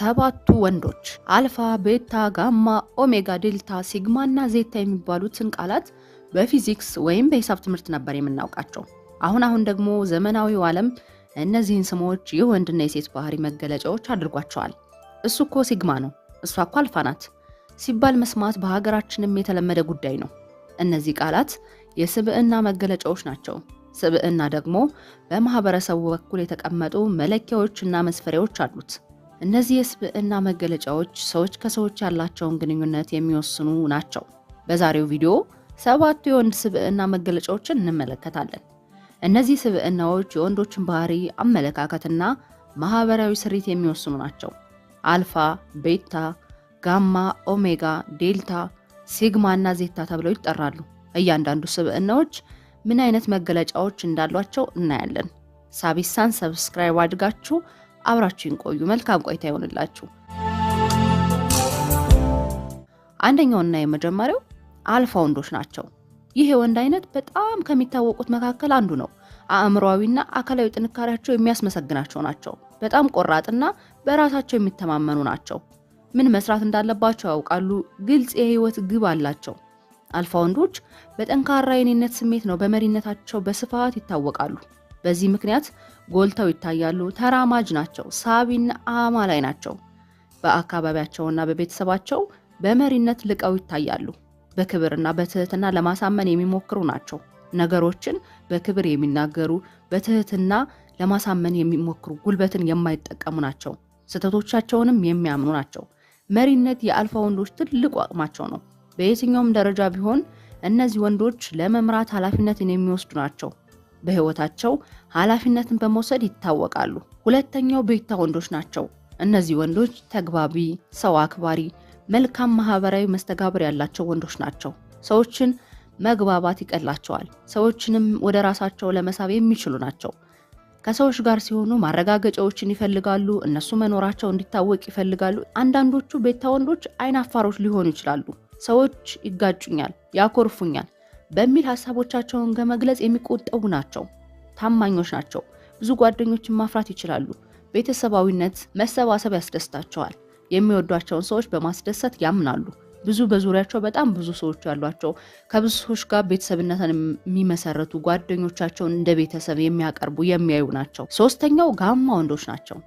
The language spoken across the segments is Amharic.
ሰባቱ ወንዶች አልፋ፣ ቤታ፣ ጋማ፣ ኦሜጋ፣ ዴልታ፣ ሲግማ እና ዜታ የሚባሉትን ቃላት በፊዚክስ ወይም በሂሳብ ትምህርት ነበር የምናውቃቸው። አሁን ደግሞ ዘመናዊው ዓለም እነዚህን ስሞች የወንድና የሴት ባህሪ መገለጫዎች አድርጓቸዋል። እሱ እኮ ሲግማ ነው፣ እሷ እኮ አልፋ ናት ሲባል መስማት በሀገራችንም የተለመደ ጉዳይ ነው። እነዚህ ቃላት የስብዕና መገለጫዎች ናቸው። ስብዕና ደግሞ በማህበረሰቡ በኩል የተቀመጡ መለኪያዎችና መስፈሪያዎች አሉት። እነዚህ የስብዕና መገለጫዎች ሰዎች ከሰዎች ያላቸውን ግንኙነት የሚወስኑ ናቸው። በዛሬው ቪዲዮ 7 የወንድ ስብዕና መገለጫዎችን እንመለከታለን። እነዚህ ስብዕናዎች የወንዶችን ባህሪ፣ አመለካከትና ማህበራዊ ስሪት የሚወስኑ ናቸው። አልፋ፣ ቤታ፣ ጋማ፣ ኦሜጋ፣ ዴልታ፣ ሲግማ እና ዜታ ተብለው ይጠራሉ። እያንዳንዱ ስብዕናዎች ምን አይነት መገለጫዎች እንዳሏቸው እናያለን። ሳቢሳን ሰብስክራይብ አድርጋችሁ አብራችሁን ቆዩ። መልካም ቆይታ ይሆንላችሁ። አንደኛውና የመጀመሪያው አልፋ ወንዶች ናቸው። ይህ የወንድ አይነት በጣም ከሚታወቁት መካከል አንዱ ነው። አእምሮአዊና አካላዊ ጥንካሬያቸው የሚያስመሰግናቸው ናቸው። በጣም ቆራጥና በራሳቸው የሚተማመኑ ናቸው። ምን መስራት እንዳለባቸው ያውቃሉ። ግልጽ የህይወት ግብ አላቸው። አልፋ ወንዶች በጠንካራ የኔነት ስሜት ነው በመሪነታቸው በስፋት ይታወቃሉ። በዚህ ምክንያት ጎልተው ይታያሉ። ተራማጅ ናቸው። ሳቢና አማላይ ናቸው። በአካባቢያቸውና በቤተሰባቸው በመሪነት ልቀው ይታያሉ። በክብርና በትህትና ለማሳመን የሚሞክሩ ናቸው። ነገሮችን በክብር የሚናገሩ፣ በትህትና ለማሳመን የሚሞክሩ፣ ጉልበትን የማይጠቀሙ ናቸው። ስህተቶቻቸውንም የሚያምኑ ናቸው። መሪነት የአልፋ ወንዶች ትልቁ አቅማቸው ነው። በየትኛውም ደረጃ ቢሆን እነዚህ ወንዶች ለመምራት ኃላፊነትን የሚወስዱ ናቸው። በህይወታቸው ኃላፊነትን በመውሰድ ይታወቃሉ። ሁለተኛው ቤታ ወንዶች ናቸው። እነዚህ ወንዶች ተግባቢ፣ ሰው አክባሪ፣ መልካም ማህበራዊ መስተጋብር ያላቸው ወንዶች ናቸው። ሰዎችን መግባባት ይቀላቸዋል። ሰዎችንም ወደ ራሳቸው ለመሳብ የሚችሉ ናቸው። ከሰዎች ጋር ሲሆኑ ማረጋገጫዎችን ይፈልጋሉ። እነሱ መኖራቸው እንዲታወቅ ይፈልጋሉ። አንዳንዶቹ ቤታ ወንዶች አይን አፋሮች ሊሆኑ ይችላሉ። ሰዎች ይጋጩኛል፣ ያኮርፉኛል በሚል ሐሳቦቻቸውን ከመግለጽ የሚቆጠቡ ናቸው። ታማኞች ናቸው። ብዙ ጓደኞችን ማፍራት ይችላሉ። ቤተሰባዊነት፣ መሰባሰብ ያስደስታቸዋል። የሚወዷቸውን ሰዎች በማስደሰት ያምናሉ። በዙሪያቸው በጣም ብዙ ሰዎች ያሏቸው፣ ከብዙ ሰዎች ጋር ቤተሰብነትን የሚመሰረቱ፣ ጓደኞቻቸውን እንደ ቤተሰብ የሚያቀርቡ የሚያዩ ናቸው። ሶስተኛው ጋማ ወንዶች ናቸው።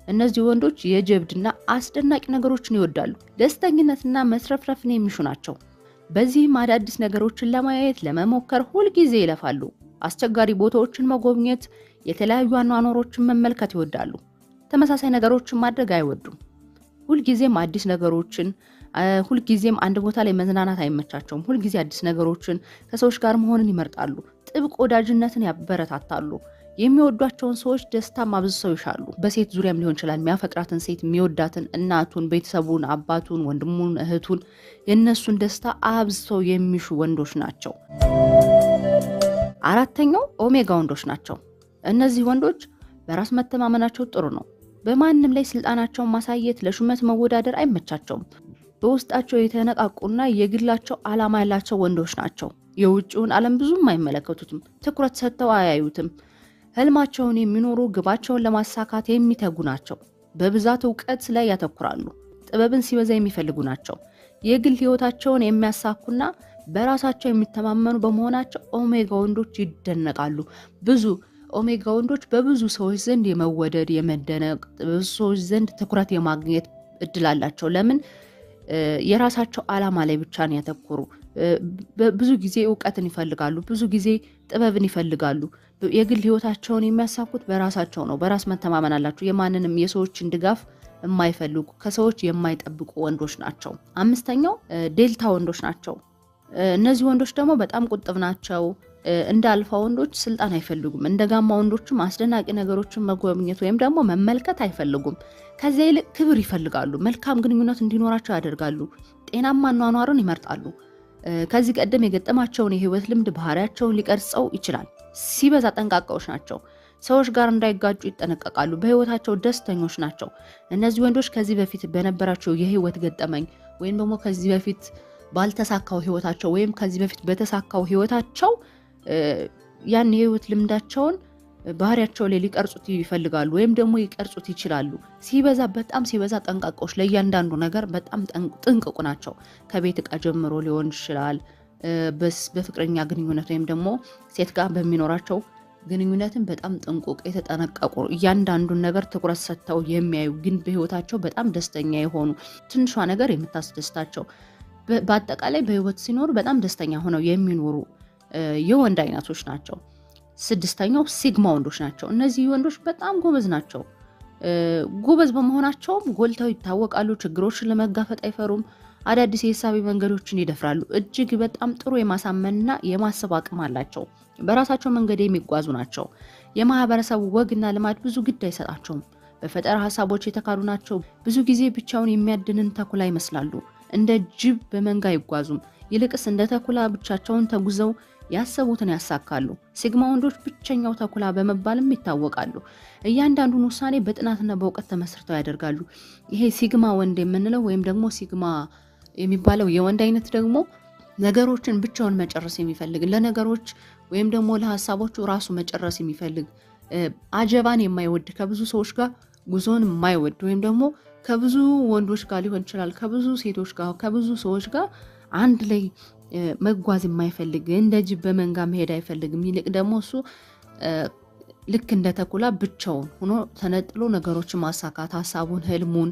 እነዚህ ወንዶች የጀብድና አስደናቂ ነገሮችን ይወዳሉ። ደስተኝነትና መስረፍረፍን የሚሹ ናቸው። በዚህም አዳዲስ ነገሮችን ለማየት ለመሞከር ሁልጊዜ ይለፋሉ። አስቸጋሪ ቦታዎችን መጎብኘት፣ የተለያዩ አኗኗሮችን መመልከት ይወዳሉ። ተመሳሳይ ነገሮችን ማድረግ አይወዱም። ሁልጊዜም አዲስ ነገሮችን ሁልጊዜም አንድ ቦታ ላይ መዝናናት አይመቻቸውም። ሁልጊዜ አዲስ ነገሮችን፣ ከሰዎች ጋር መሆንን ይመርጣሉ። ጥብቅ ወዳጅነትን ያበረታታሉ። የሚወዷቸውን ሰዎች ደስታ ማብዝሰው ይሻሉ። በሴት ዙሪያም ሊሆን ይችላል። የሚያፈቅራትን ሴት፣ የሚወዳትን እናቱን፣ ቤተሰቡን፣ አባቱን፣ ወንድሙን፣ እህቱን የነሱን ደስታ አብዝተው የሚሹ ወንዶች ናቸው። አራተኛው ኦሜጋ ወንዶች ናቸው። እነዚህ ወንዶች በራስ መተማመናቸው ጥሩ ነው። በማንም ላይ ስልጣናቸውን ማሳየት፣ ለሹመት መወዳደር አይመቻቸውም። በውስጣቸው የተነቃቁና የግላቸው ዓላማ ያላቸው ወንዶች ናቸው። የውጭውን ዓለም ብዙም አይመለከቱትም። ትኩረት ሰጥተው አያዩትም። ህልማቸውን የሚኖሩ፣ ግባቸውን ለማሳካት የሚተጉ ናቸው። በብዛት እውቀት ላይ ያተኩራሉ። ጥበብን ሲበዛ የሚፈልጉ ናቸው። የግል ህይወታቸውን የሚያሳኩና በራሳቸው የሚተማመኑ በመሆናቸው ኦሜጋ ወንዶች ይደነቃሉ። ኦሜጋ ወንዶች በብዙ ሰዎች ዘንድ የመወደድ፣ የመደነቅ፣ በብዙ ሰዎች ዘንድ ትኩረት የማግኘት እድል አላቸው። ለምን? የራሳቸው ዓላማ ላይ ብቻ ነው ያተኮሩ። ብዙ ጊዜ እውቀትን ይፈልጋሉ። ብዙ ጊዜ ጥበብን ይፈልጋሉ። የግል ህይወታቸውን የሚያሳኩት በራሳቸው ነው። በራስ መተማመን አላቸው። የማንንም የሰዎችን ድጋፍ የማይፈልጉ፣ ከሰዎች የማይጠብቁ ወንዶች ናቸው። አምስተኛው ዴልታ ወንዶች ናቸው። እነዚህ ወንዶች ደግሞ በጣም ቁጥብ ናቸው። እንደ አልፋ ወንዶች ስልጣን አይፈልጉም። እንደ ጋማ ወንዶችም አስደናቂ ነገሮችን መጎብኘት ወይም ደግሞ መመልከት አይፈልጉም። ከዚያ ይልቅ ክብር ይፈልጋሉ። መልካም ግንኙነት እንዲኖራቸው ያደርጋሉ። ጤናማ አኗኗርን ይመርጣሉ። ከዚህ ቀደም የገጠማቸውን የህይወት ልምድ ባህሪያቸውን ሊቀርጸው ይችላል። ሲበዛ ጠንቃቃዎች ናቸው። ሰዎች ጋር እንዳይጋጩ ይጠነቀቃሉ። በህይወታቸው ደስተኞች ናቸው። እነዚህ ወንዶች ከዚህ በፊት በነበራቸው የህይወት ገጠመኝ ወይም ደግሞ ከዚህ በፊት ባልተሳካው ህይወታቸው ወይም ከዚህ በፊት በተሳካው ህይወታቸው ያን የህይወት ልምዳቸውን ባህሪያቸው ላይ ሊቀርጹት ይፈልጋሉ ወይም ደግሞ ይቀርጹት ይችላሉ። በጣም ሲበዛ ጠንቃቆች፣ ለእያንዳንዱ ነገር በጣም ጥንቅቁ ናቸው። ከቤት ዕቃ ጀምሮ ሊሆን ይችላል። በፍቅረኛ ግንኙነት ወይም ደግሞ ሴት ጋር በሚኖራቸው ግንኙነትን በጣም ጥንቁቅ የተጠነቀቁ፣ እያንዳንዱን ነገር ትኩረት ሰጥተው የሚያዩ ግን በህይወታቸው በጣም ደስተኛ የሆኑ፣ ትንሿ ነገር የምታስደስታቸው፣ በአጠቃላይ በህይወት ሲኖሩ በጣም ደስተኛ ሆነው የሚኖሩ የወንድ አይነቶች ናቸው። 6ኛው ሲግማ ወንዶች ናቸው። እነዚህ ወንዶች በጣም ጎበዝ ናቸው። ጎበዝ በመሆናቸውም ጎልተው ይታወቃሉ። ችግሮችን ለመጋፈጥ አይፈሩም። አዳዲስ የሂሳብ መንገዶችን ይደፍራሉ። እጅግ በጣም ጥሩ የማሳመንና የማሰብ አቅም አላቸው። በራሳቸው መንገድ የሚጓዙ ናቸው። የማህበረሰቡ ወግና ልማድ ብዙ ግድ አይሰጣቸውም። በፈጠራ ሀሳቦች የተካሉ ናቸው። ብዙ ጊዜ ብቻውን የሚያድንን ተኩላ ይመስላሉ። እንደ ጅብ በመንጋ አይጓዙም። ይልቅስ እንደ ተኩላ ብቻቸውን ተጉዘው ያሰቡትን ያሳካሉ። ሲግማ ወንዶች ብቸኛው ተኩላ በመባልም ይታወቃሉ። እያንዳንዱን ውሳኔ በጥናትና በእውቀት ተመስርተው ያደርጋሉ። ይሄ ሲግማ ወንድ የምንለው ወይም ደግሞ ሲግማ የሚባለው የወንድ አይነት ደግሞ ነገሮችን ብቻውን መጨረስ የሚፈልግ፣ ለነገሮች ወይም ደግሞ ለሀሳቦቹ ራሱ መጨረስ የሚፈልግ፣ አጀባን የማይወድ፣ ከብዙ ሰዎች ጋር ጉዞን የማይወድ ወይም ደግሞ ከብዙ ወንዶች ጋር ሊሆን ይችላል፣ ከብዙ ሴቶች ጋር፣ ከብዙ ሰዎች ጋር አንድ ላይ መጓዝ የማይፈልግ፣ እንደ ጅብ በመንጋ መሄድ አይፈልግም። ይልቅ ደግሞ እሱ ልክ እንደ ተኩላ ብቻውን ሆኖ ተነጥሎ ነገሮችን ማሳካት፣ ሀሳቡን፣ ህልሙን፣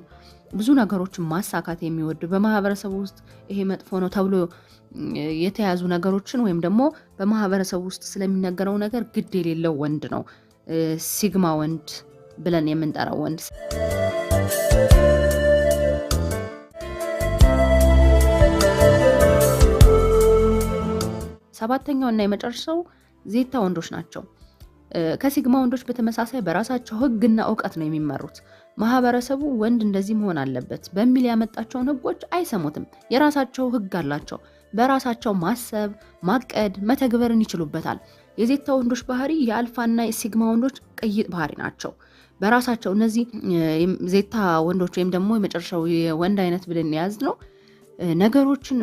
ብዙ ነገሮችን ማሳካት የሚወድ፣ በማህበረሰቡ ውስጥ ይሄ መጥፎ ነው ተብሎ የተያዙ ነገሮችን ወይም ደግሞ በማህበረሰቡ ውስጥ ስለሚነገረው ነገር ግድ የሌለው ወንድ ነው ሲግማ ወንድ ብለን የምንጠራው ወንድ። 7ኛው እና የመጨረሻው ዜታ ወንዶች ናቸው። ከሲግማ ወንዶች በተመሳሳይ በራሳቸው ህግና እውቀት ነው የሚመሩት። ማህበረሰቡ ወንድ እንደዚህ መሆን አለበት በሚል ያመጣቸውን ህጎች አይሰሙትም። የራሳቸው ህግ አላቸው። በራሳቸው ማሰብ፣ ማቀድ፣ መተግበርን ይችሉበታል። የዜታ ወንዶች ባህሪ የአልፋና የሲግማ ወንዶች ቅይጥ ባህሪ ናቸው። በራሳቸው እነዚህ ዜታ ወንዶች ወይም ደግሞ የመጨረሻው የወንድ አይነት ብለን ያዝ ነው ነገሮችን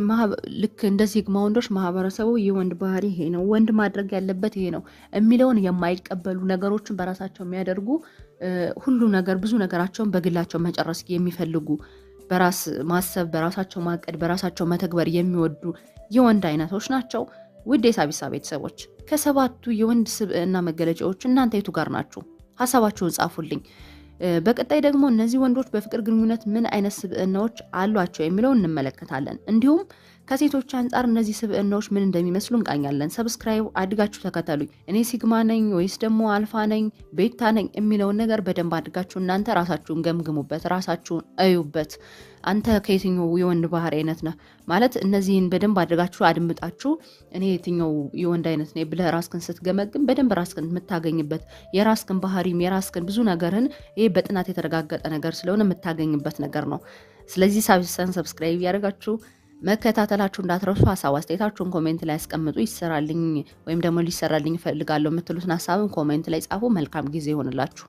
ልክ እንደ ሲግማ ወንዶች ማህበረሰቡ የወንድ ባህሪ ይሄ ነው፣ ወንድ ማድረግ ያለበት ይሄ ነው የሚለውን የማይቀበሉ፣ ነገሮችን በራሳቸው የሚያደርጉ፣ ሁሉ ነገር ብዙ ነገራቸውን በግላቸው መጨረስ የሚፈልጉ፣ በራስ ማሰብ፣ በራሳቸው ማቀድ፣ በራሳቸው መተግበር የሚወዱ የወንድ አይነቶች ናቸው። ውድ የሳቢሳ ቤተሰቦች ከ7ቱ የወንድ ስብዕና መገለጫዎች እናንተ የቱ ጋር ናችሁ? ሀሳባችሁን ጻፉልኝ። በቀጣይ ደግሞ እነዚህ ወንዶች በፍቅር ግንኙነት ምን አይነት ስብዕናዎች አሏቸው የሚለው እንመለከታለን። እንዲሁም ከሴቶች አንጻር እነዚህ ስብዕናዎች ምን እንደሚመስሉ እንቃኛለን። ሰብስክራይብ አድርጋችሁ ተከተሉኝ። እኔ ሲግማ ነኝ ወይስ ደግሞ አልፋ ነኝ ቤታ ነኝ የሚለውን ነገር በደንብ አድርጋችሁ እናንተ ራሳችሁን ገምግሙበት፣ ራሳችሁን እዩበት። አንተ ከየትኛው የወንድ ባህሪ አይነት ነህ ማለት እነዚህን በደንብ አድርጋችሁ አድምጣችሁ እኔ የትኛው የወንድ አይነት ነኝ ብለህ ራስክን ስትገመግም በደንብ ራስክን የምታገኝበት፣ የራስክን ባህሪም የራስክን ብዙ ነገርን ይሄ በጥናት የተረጋገጠ ነገር ስለሆነ የምታገኝበት ነገር ነው። ስለዚህ ሳቢሳን ሰብስክራይብ ያደርጋችሁ መከታተላችሁ እንዳትረሱ። ሀሳብ አስተያየታችሁን ኮሜንት ላይ አስቀምጡ። ይሰራልኝ ወይም ደግሞ ሊሰራልኝ እፈልጋለሁ የምትሉትን ሀሳብን ኮሜንት ላይ ጻፉ። መልካም ጊዜ ይሆንላችሁ።